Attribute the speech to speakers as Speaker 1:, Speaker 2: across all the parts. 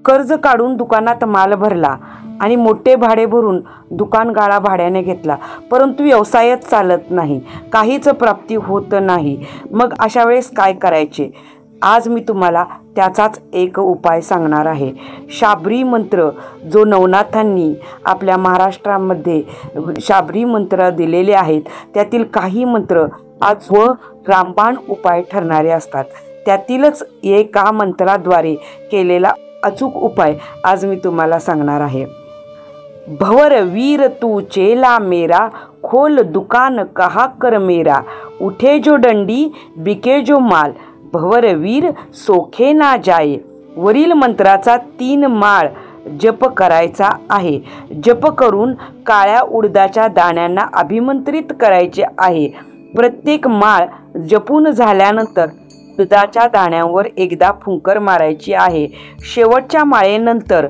Speaker 1: कर्ज काढून दुकानात माल भरला आणि मोठे भाडे भरून दुकान गाळा भाड्याने घेतला, परंतु व्यवसायच चालत नाही, काहीच प्राप्ती होत नाही. मग अशा वेळेस काय करायचे? आज मी तुम्हाला त्याचाच एक उपाय सांगणार आहे. शाबरी मंत्र, जो नवनाथांनी आपल्या महाराष्ट्रामध्ये शाबरी मंत्र दिलेले आहेत, त्यातील काही मंत्र आज व रामबाण उपाय ठरणारे असतात. त्यातीलच एका मंत्राद्वारे केलेला अचूक उपाय आज मी तुम्हाला सांगणार आहे. भंवर वीर तू चेला मेरा, खोल दुकान कहा कर मेरा, उठे जो डंडी बिके जो माल, भंवर वीर सोखे ना जाए. वरील मंत्राचा 3 माळ जप करायचा आहे. जप करून काळ्या उडदाच्या दाण्यांना अभिमंत्रित करायचे आहे. प्रत्येक माळ जपून झाल्यानंतर उडदाच्या दाण्यांवर एकदा फुंकर मारायची आहे. शेवटच्या माळेनंतर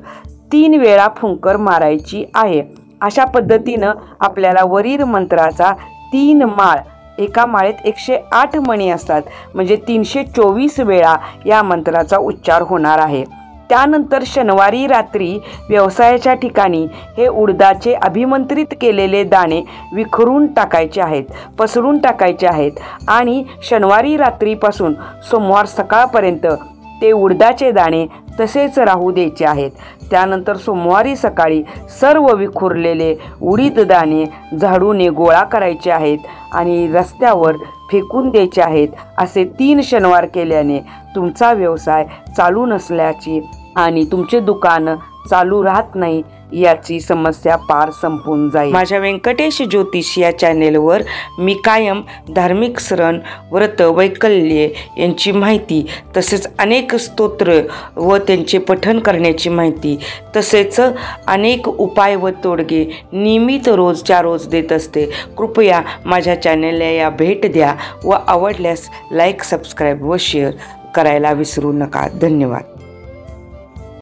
Speaker 1: 3 वेळा फुंकर मारायची आहे. अशा पद्धतीनं आपल्याला वरील मंत्राचा 3 माळ, एका माळेत 108 मणी असतात, म्हणजे 324 वेळा या मंत्राचा उच्चार होणार आहे. त्यानंतर शनिवारी रात्री व्यवसायाच्या ठिकाणी हे उडदाचे अभिमंत्रित केलेले दाणे विखरून टाकायचे आहेत, पसरून टाकायचे आहेत आणि शनिवारी रात्रीपासून सोमवार सकाळपर्यंत ते उडदाचे दाणे तसेच राहू द्यायचे आहेत. त्यानंतर सोमवारी सकाळी सर्व विखुरलेले उडीद दाणे झाडूने गोळा करायचे आहेत आणि रस्त्यावर फेकून द्यायचे आहेत. असे 3 शनिवार केल्याने तुमचा व्यवसाय चालू नसल्याची आणि तुमचे दुकान चालू राहत नाही याची समस्या पार संपून जाईल. माझ्या व्यंकटेश ज्योतिष या चॅनेलवर मी कायम धार्मिक सण, व्रत, वैकल्ये यांची माहिती, तसेच अनेक स्तोत्र व त्यांचे पठण करण्याची माहिती, तसेच अनेक उपाय व तोडगे नियमित रोजच्या रोज देत असते. कृपया माझ्या चॅनेलला या भेट द्या व आवडल्यास लाईक, सबस्क्राईब व शेअर करायला विसरू नका. धन्यवाद.